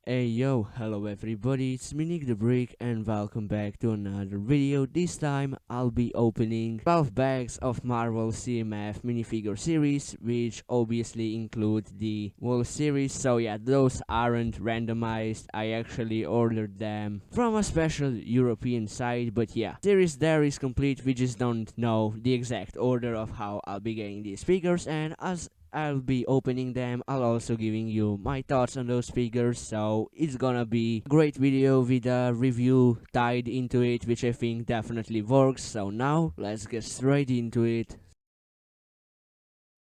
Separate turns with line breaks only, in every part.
Hey yo, hello everybody, it's me Nick the Brick and welcome back to another video. This time I'll be opening 12 bags of Marvel CMF minifigure series, which obviously include the whole series. So yeah, those aren't randomized, I actually ordered them from a special European site, but yeah, series there is complete. We just don't know the exact order of how I'll be getting these figures, and as I'll be opening them, I'll also giving you my thoughts on those figures, so it's gonna be a great video with a review tied into it, which I think definitely works. So now let's get straight into it.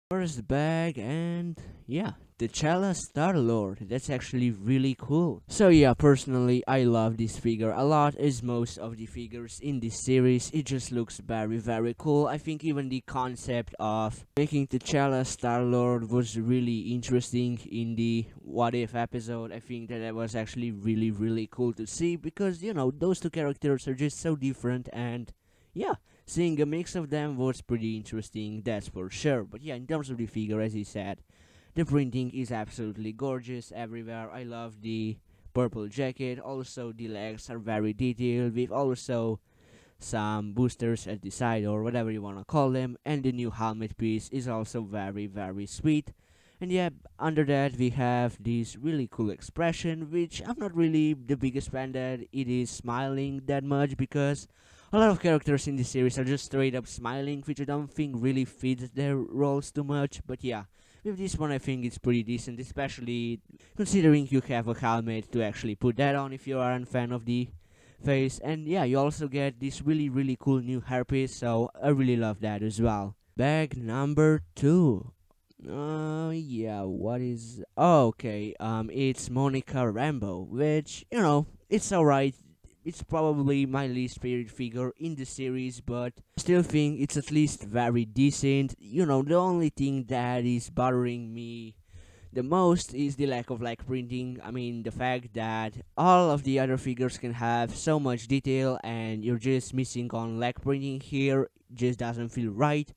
First bag, and yeah, T'Challa Star-Lord. That's actually really cool. So yeah, personally I love this figure a lot, as most of the figures in this series. It just looks very cool. I think even the concept of making T'Challa Star-Lord was really interesting in the What If episode. I think that was actually really cool to see, because you know, those two characters are just so different, and yeah, seeing a mix of them was pretty interesting, that's for sure. But yeah, in terms of the figure, as he said, the printing is absolutely gorgeous everywhere. I love the purple jacket. Also, the legs are very detailed, with also some boosters at the side, or whatever you want to call them. And the new helmet piece is also very sweet. And yeah, under that we have this really cool expression, which I'm not really the biggest fan that it is smiling that much, because a lot of characters in this series are just straight up smiling, which I don't think really fits their roles too much. But yeah, with this one I think it's pretty decent, especially considering you have a helmet to actually put that on if you are a fan of the face. And yeah, you also get this really cool new hairpiece, so I really love that as well. Bag number 2. Yeah, what is... Oh, okay, it's Monica Rambeau, which, you know, it's alright. It's probably my least favorite figure in the series, but still think it's at least very decent. You know, the only thing that is bothering me the most is the lack of like printing. I mean, the fact that all of the other figures can have so much detail and you're just missing on leg printing here just doesn't feel right.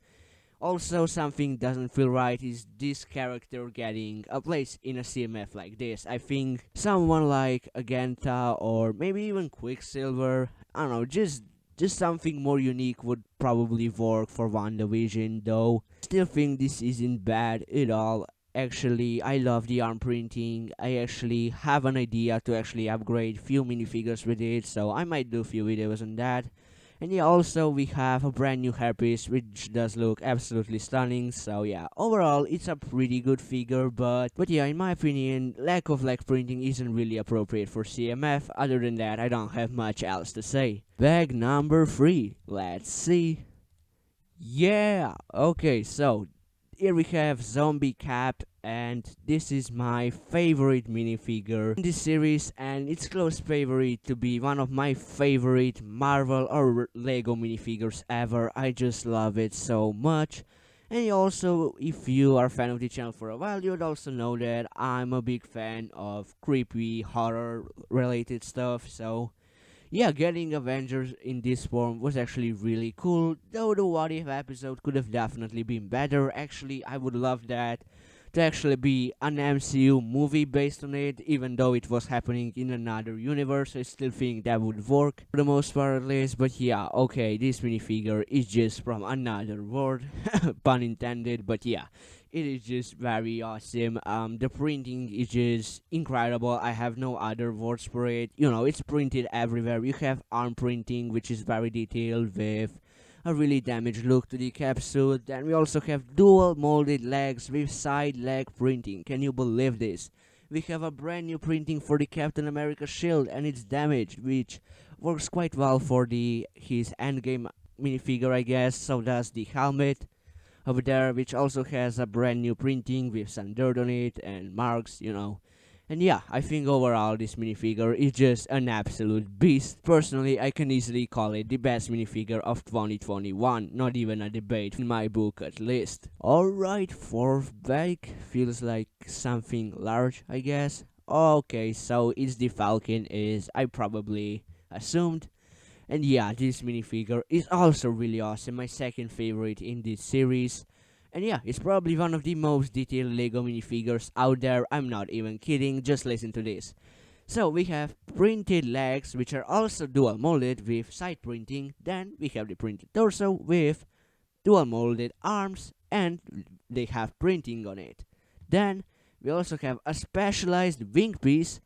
Also, something doesn't feel right is this character getting a place in a CMF like this. I think someone like Agenta or maybe even Quicksilver, I don't know, just something more unique would probably work for WandaVision, though. Still think this isn't bad at all. Actually, I love the arm printing. I actually have an idea to actually upgrade few minifigures with it, so I might do a few videos on that. And yeah, also we have a brand new hairpiece, which does look absolutely stunning. So yeah, overall it's a pretty good figure, but yeah, in my opinion, lack of like printing isn't really appropriate for CMF. Other than that, I don't have much else to say. Bag number 3. Let's see. Yeah, okay, so here we have Zombie Cap, and this is my favorite minifigure in this series, and it's close favorite to be one of my favorite Marvel or Lego minifigures ever. I just love it so much. And also, if you are a fan of the channel for a while, you'd also know that I'm a big fan of creepy horror related stuff, so yeah, getting Avengers in this form was actually really cool, though the What If episode could have definitely been better. Actually, I would love that to actually be an MCU movie based on it, even though it was happening in another universe. I still think that would work for the most part at least. But yeah, okay, this minifigure is just from another world, pun intended. But yeah, it is just very awesome. The printing is just incredible. I have no other words for it. You know, it's printed everywhere. You have arm printing, which is very detailed with a really damaged look to the capsule. Then we also have dual molded legs with side leg printing. Can you believe this? We have a brand new printing for the Captain America shield, and it's damaged, which works quite well for the his endgame minifigure, I guess. So does the helmet over there, which also has a brand new printing with some dirt on it and marks, you know. And yeah, I think overall this minifigure is just an absolute beast. Personally, I can easily call it the best minifigure of 2021, not even a debate in my book at least. Alright, fourth bag feels like something large, I guess. Okay, so it's the Falcon, is I probably assumed. And yeah, this minifigure is also really awesome, my second favorite in this series. And yeah, it's probably one of the most detailed Lego minifigures out there. I'm not even kidding, just listen to this. So we have printed legs, which are also dual molded with side printing. Then we have the printed torso with dual molded arms, and they have printing on it. Then we also have a specialized wing piece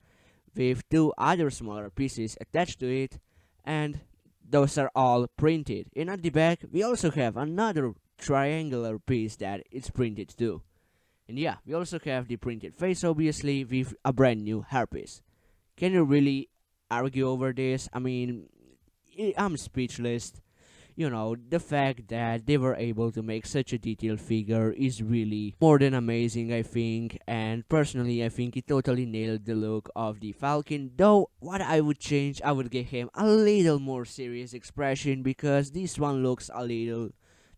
with two other smaller pieces attached to it, and those are all printed. And at the back, we also have another triangular piece that is printed too. And yeah, we also have the printed face, obviously, with a brand new hairpiece. Can you really argue over this? I mean, I'm speechless. The fact that they were able to make such a detailed figure is really more than amazing, I think. And personally, I think it totally nailed the look of the Falcon. Though, what I would change, I would give him a little more serious expression because this one looks a little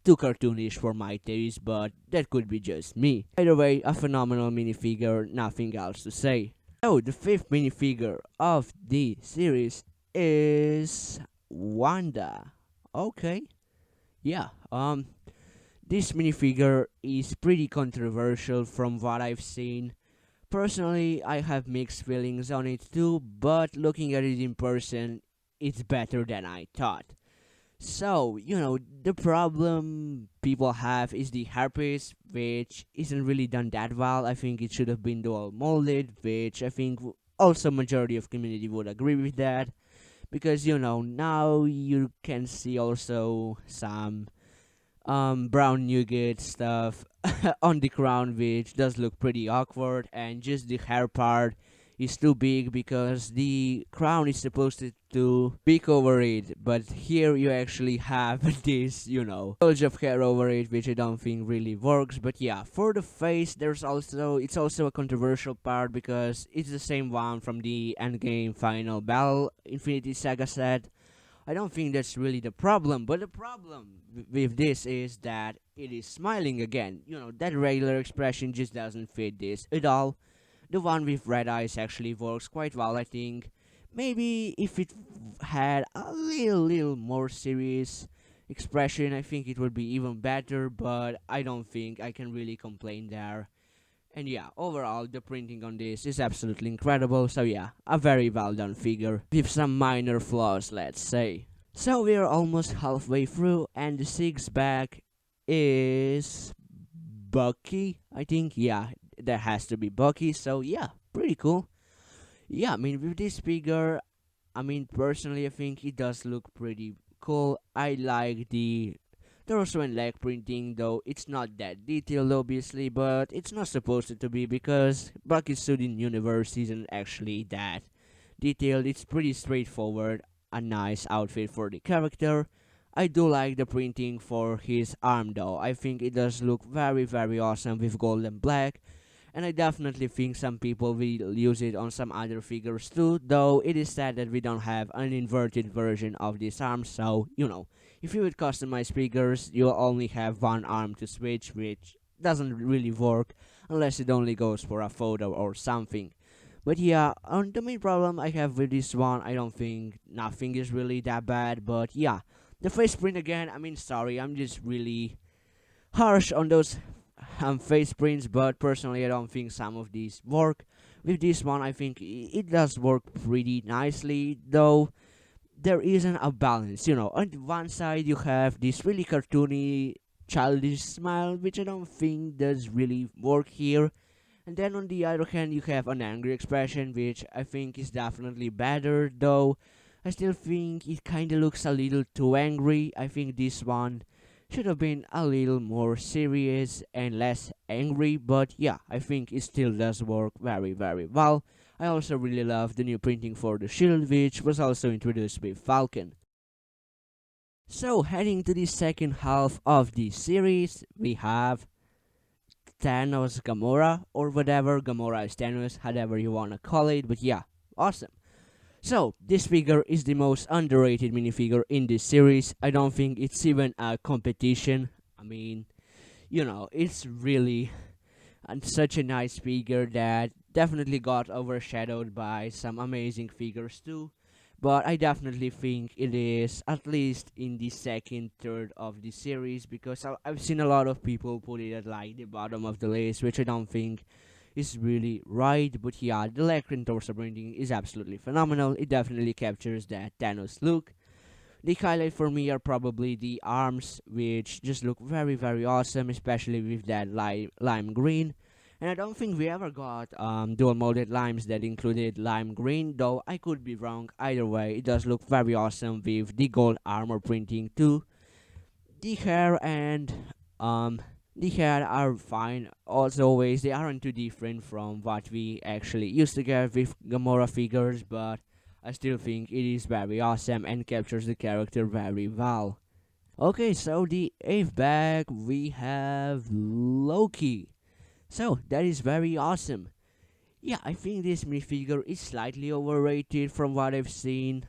too cartoonish for my taste, but that could be just me. Either way, a phenomenal minifigure, nothing else to say. So, the fifth minifigure of the series is Wanda. Okay. Yeah. This minifigure is pretty controversial from what I've seen. Personally, I have mixed feelings on it too, but looking at it in person, it's better than I thought. So, the problem people have is the hairpiece, which isn't really done that well. I think it should have been dual molded, which I think also majority of community would agree with that, because now you can see also some brown nougat stuff on the crown, which does look pretty awkward, and just the hair part is too big because the crown is supposed to peek over it, but here you actually have this bulge of hair over it, which I don't think really works. But yeah, for the face, it's also a controversial part because it's the same one from the Endgame Final Battle Infinity Saga set. I don't think that's really the problem, but the problem with this is that it is smiling again. That regular expression just doesn't fit this at all. The one with red eyes actually works quite well, I think. Maybe if it had a little more serious expression, I think it would be even better, but I don't think I can really complain there. And yeah, overall, the printing on this is absolutely incredible, so yeah, a very well done figure, with some minor flaws, let's say. So we're almost halfway through, and the sixth bag is Bucky, I think. Yeah, that has to be Bucky, so yeah, pretty cool. Yeah, I mean, with this figure, I mean, personally, I think it does look pretty cool. I like the torso and leg printing, though it's not that detailed, obviously, but it's not supposed to be because Bucky's suit in universe isn't actually that detailed. It's pretty straightforward, a nice outfit for the character. I do like the printing for his arm, though. I think it does look very awesome with gold and black, and I definitely think some people will use it on some other figures too, though it is sad that we don't have an inverted version of this arm, so, if you would customize figures, you'll only have one arm to switch, which doesn't really work unless it only goes for a photo or something. But yeah, on the main problem I have with this one, I don't think nothing is really that bad, but yeah, the face print again, I mean, sorry, I'm just really harsh on those face prints, but personally I don't think some of these work. With this one, I think it does work pretty nicely, though there isn't a balance. On one side you have this really cartoony, childish smile, which I don't think does really work here. And then on the other hand, you have an angry expression, which I think is definitely better, though I still think it kinda looks a little too angry. I think this one should have been a little more serious and less angry, but yeah, I think it still does work very well. I also really love the new printing for the shield, which was also introduced with Falcon. So, heading to the second half of the series, we have Thanos Gamora, or whatever, Gamora is Thanos, however you wanna call it, but yeah, awesome. So, this figure is the most underrated minifigure in this series. I don't think it's even a competition. I mean, it's really such a nice figure that definitely got overshadowed by some amazing figures too. but I definitely think it is at least in the second third of the series, because I've seen a lot of people put it at like the bottom of the list, which I don't think is really right. But yeah, the Lacrin torso printing is absolutely phenomenal. It definitely captures that Thanos look. The highlight for me are probably the arms, which just look very awesome, especially with that lime green. And I don't think we ever got dual molded limes that included lime green, though I could be wrong. Either way, it does look very awesome with the gold armor printing too. The hair and um the hair are fine. As always, they aren't too different from what we actually used to get with Gamora figures, but I still think it is very awesome and captures the character very well. Okay, so the eighth bag we have Loki. So that is very awesome. Yeah, I think this minifigure is slightly overrated from what I've seen.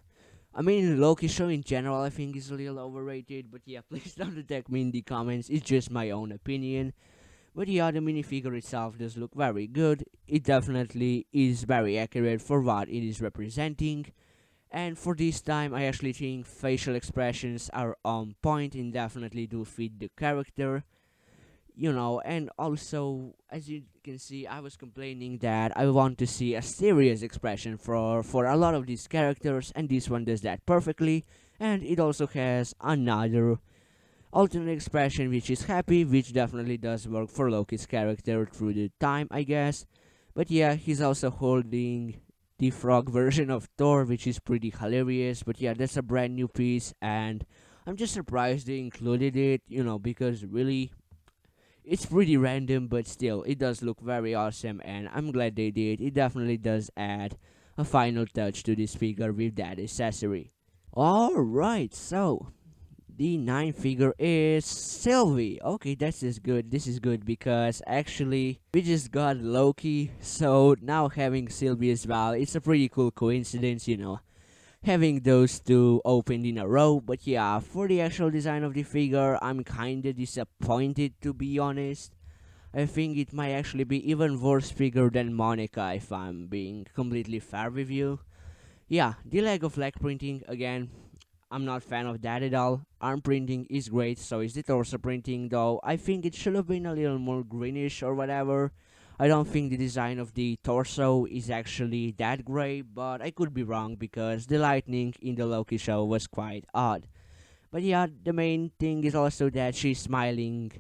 I mean, Loki show in general I think is a little overrated, but yeah, please don't attack me in the comments, it's just my own opinion. But yeah, the minifigure itself does look very good. It definitely is very accurate for what it is representing. And for this time, I actually think facial expressions are on point and definitely do fit the character. And also, as you can see, I was complaining that I want to see a serious expression for a lot of these characters, and this one does that perfectly. And it also has another alternate expression which is happy, which definitely does work for Loki's character through the time, I guess. But yeah, he's also holding the frog version of Thor, which is pretty hilarious. But yeah, that's a brand new piece, and I'm just surprised they included it, because really it's pretty random, but still, it does look very awesome, and I'm glad they did. It definitely does add a final touch to this figure with that accessory. Alright, so the ninth figure is Sylvie. Okay, that's just good. This is good because actually we just got Loki, so now having Sylvie as well, it's a pretty cool coincidence, having those two opened in a row. But yeah, for the actual design of the figure, I'm kinda disappointed, to be honest. I think it might actually be even worse figure than Monica, if I'm being completely fair with you. Yeah, the Lego flag printing, again, I'm not fan of that at all. Arm printing is great, so is the torso printing, though I think it should have been a little more greenish or whatever. I don't think the design of the torso is actually that great, but I could be wrong because the lightning in the Loki show was quite odd. But yeah, the main thing is also that she's smiling.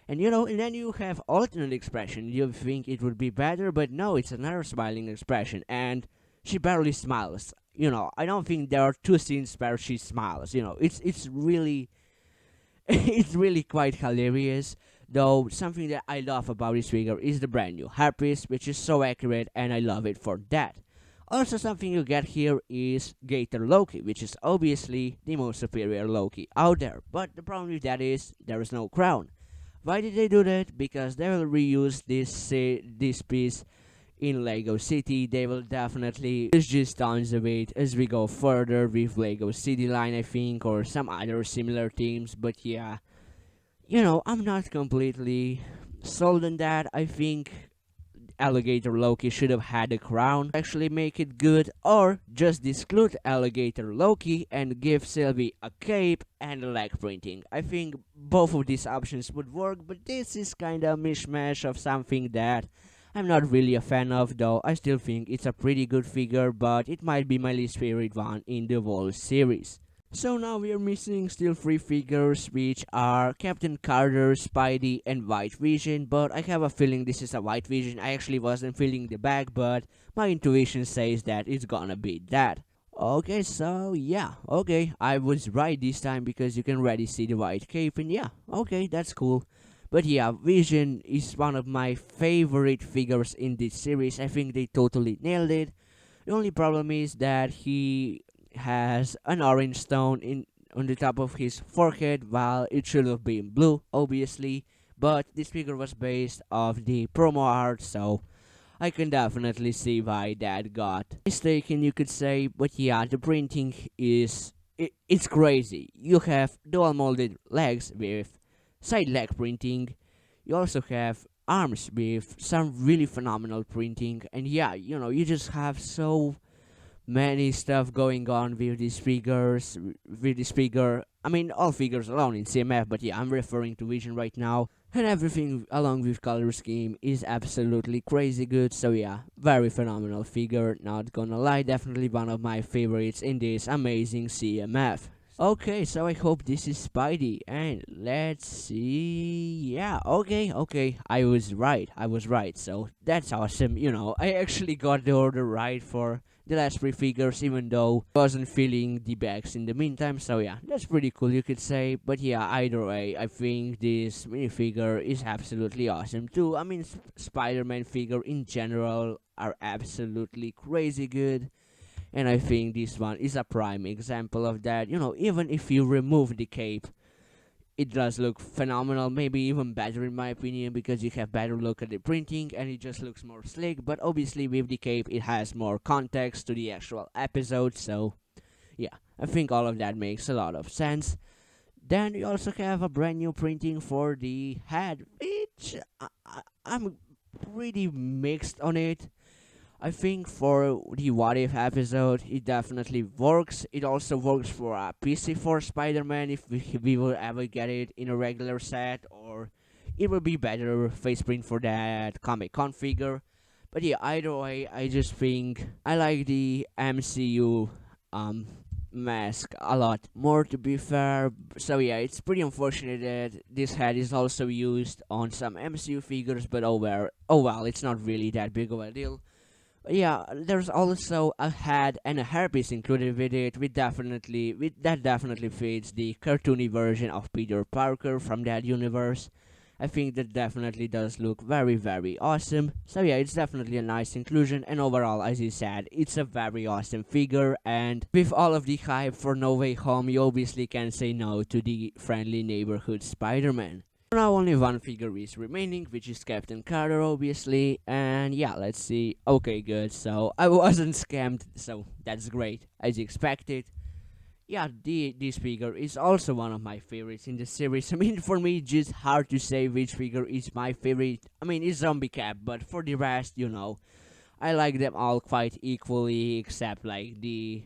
And then you have alternate expression. You think it would be better, but no, it's another smiling expression, and she barely smiles. I don't think there are two scenes where she smiles. It's really it's really quite hilarious. Though something that I love about this figure is the brand new hairpiece, which is so accurate, and I love it for that. Also, something you get here is Gator Loki, which is obviously the most superior Loki out there. But the problem with that is there is no crown. Why did they do that? Because they will reuse this piece in Lego City. They will definitely use just tons of it as we go further with Lego City line, I think, or some other similar themes. But yeah, I'm not completely sold on that. I think Alligator Loki should have had a crown, actually make it good, or just exclude Alligator Loki and give Sylvie a cape and a leg printing. I think both of these options would work, but this is kinda a mishmash of something that I'm not really a fan of, though I still think it's a pretty good figure, but it might be my least favorite one in the whole series. So now we are missing still 3 figures, which are Captain Carter, Spidey, and White Vision, but I have a feeling this is a White Vision. I actually wasn't feeling the bag, but my intuition says that it's gonna be that. Okay, so yeah, okay, I was right this time because you can already see the white cape, and yeah, okay, that's cool. But yeah, Vision is one of my favorite figures in this series. I think they totally nailed it. The only problem is that he has an orange stone on the top of his forehead, while it should have been blue, obviously. But this figure was based off the promo art, so I can definitely see why that got mistaken, you could say. But yeah, the printing it's crazy. You have dual molded legs with side leg printing. You also have arms with some really phenomenal printing, and yeah, you just have so many stuff going on with these figures, with this figure. I mean, all figures alone in CMF, but yeah, I'm referring to Vision right now. And everything along with color scheme is absolutely crazy good. So yeah, very phenomenal figure. Not gonna lie, definitely one of my favorites in this amazing CMF. Okay, so I hope this is Spidey, and let's see. Yeah, okay, I was right. So that's awesome. I actually got the order right for the last three figures, even though I wasn't filling the bags in the meantime. So yeah, that's pretty cool, you could say. But yeah, either way, I think this minifigure is absolutely awesome too. I mean, Spider-Man figure in general are absolutely crazy good. And I think this one is a prime example of that. Even if you remove the cape, it does look phenomenal, maybe even better in my opinion, because you have better look at the printing and it just looks more slick. But obviously with the cape it has more context to the actual episode, so yeah, I think all of that makes a lot of sense. Then you also have a brand new printing for the head, which I'm pretty mixed on it. I think for the What If episode, it definitely works. It also works for a PC4 Spider-Man if we will ever get it in a regular set, or it will be better face print for that Comic Con figure. But yeah, either way, I just think I like the MCU um mask a lot more, to be fair. So yeah, it's pretty unfortunate that this head is also used on some MCU figures, but oh well, it's not really that big of a deal. Yeah, there's also a head and a hairpiece included with it, that definitely fits the cartoony version of Peter Parker from that universe. I think that definitely does look very, very awesome. So yeah, it's definitely a nice inclusion, and overall, as you said, it's a very awesome figure, and with all of the hype for No Way Home, you obviously can't say no to the friendly neighborhood Spider-Man. Now only one figure is remaining, which is Captain Carter, obviously, and yeah, let's see. Okay, good, so I wasn't scammed, so that's great, as expected. Yeah, this figure is also one of my favorites in the series. I mean, for me, it's just hard to say which figure is my favorite. I mean, it's Zombie Cap, but for the rest, I like them all quite equally, except like the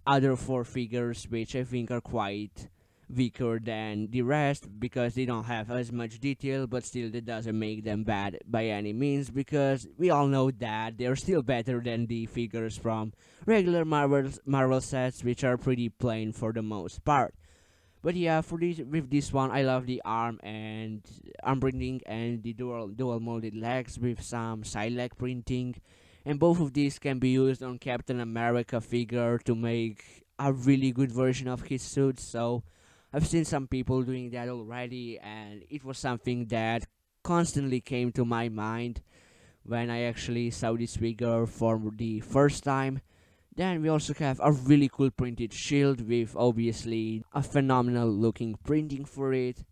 other four figures, which I think are quite weaker than the rest because they don't have as much detail, but still that doesn't make them bad by any means, because we all know that they're still better than the figures from regular Marvel sets, which are pretty plain for the most part. But yeah, with this one, I love the arm printing and the dual molded legs with some side leg printing, and both of these can be used on Captain America figure to make a really good version of his suit. So I've seen some people doing that already, and it was something that constantly came to my mind when I actually saw this figure for the first time. Then we also have a really cool printed shield with obviously a phenomenal looking printing for it.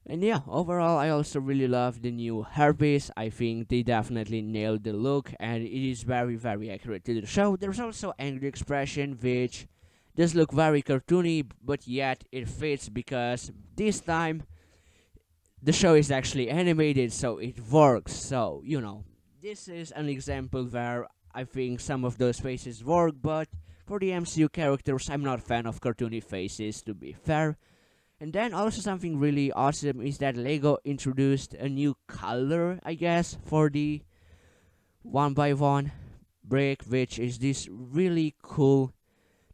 And yeah, overall I also really love the new hairpiece. I think they definitely nailed the look and it is very, very accurate to the show. There's also angry expression, which does look very cartoony, but yet it fits because this time the show is actually animated, so it works. So, this is an example where I think some of those faces work, but for the MCU characters, I'm not a fan of cartoony faces, to be fair. And then also something really awesome is that Lego introduced a new color, I guess, for the 1x1 brick, which is this really cool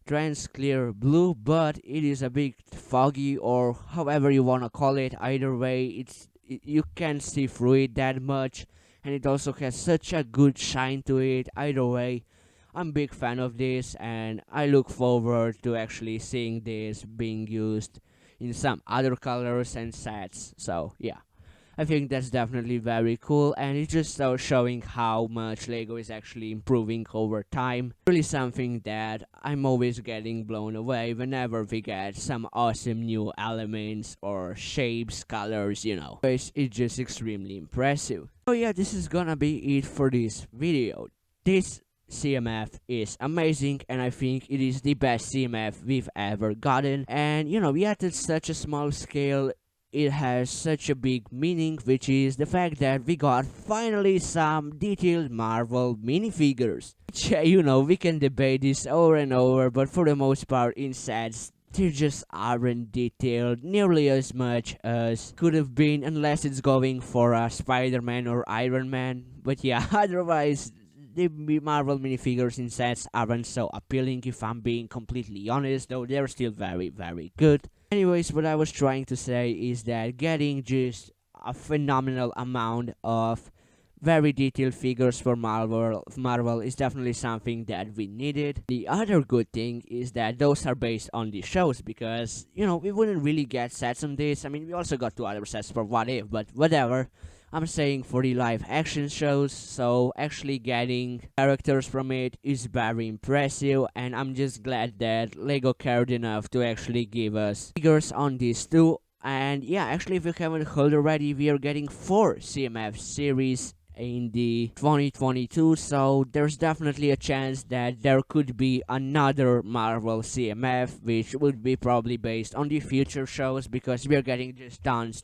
trans clear blue, but it is a bit foggy, or however you wanna call it. Either way, you can't see through it that much, and it also has such a good shine to it. Either way, I'm a big fan of this, and I look forward to actually seeing this being used in some other colors and sets. So yeah, I think that's definitely very cool, and it's just so showing how much Lego is actually improving over time. Really something that I'm always getting blown away whenever we get some awesome new elements or shapes, colors. It's just extremely impressive. So yeah, this is gonna be it for this video. This CMF is amazing, and I think it is the best CMF we've ever gotten. And yet it's such a small scale, it has such a big meaning, which is the fact that we got finally some detailed Marvel minifigures. Which, we can debate this over and over, but for the most part, in sets, they just aren't detailed nearly as much as could have been, unless it's going for a Spider-Man or Iron Man. But yeah, otherwise, the Marvel minifigures in sets aren't so appealing, if I'm being completely honest, though they're still very, very good. Anyways, what I was trying to say is that getting just a phenomenal amount of very detailed figures for Marvel is definitely something that we needed. The other good thing is that those are based on the shows, because we wouldn't really get sets on this. I mean, we also got two other sets for What If, but whatever. I'm saying for the live action shows, so actually getting characters from it is very impressive, and I'm just glad that Lego cared enough to actually give us figures on these too. And yeah, actually, if you haven't heard already, we are getting 4 CMF series in the 2022, so there's definitely a chance that there could be another Marvel CMF, which would be probably based on the future shows, because we're getting just tons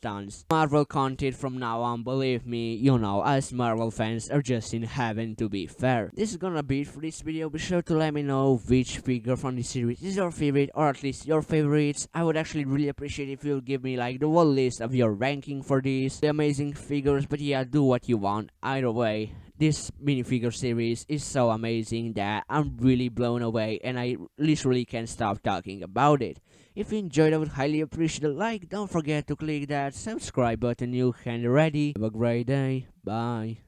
Marvel content from now on. Believe me, us Marvel fans are just in heaven, to be fair. This is gonna be it for this video. Be sure to let me know which figure from the series is your favorite, or at least your favorites. I would actually really appreciate if you'll give me like the whole list of your ranking for these amazing figures. But yeah, do what you want. Either way, this minifigure series is so amazing that I'm really blown away, and I literally can't stop talking about it. If you enjoyed, I would highly appreciate a like. Don't forget to click that subscribe button you can already. Have a great day. Bye.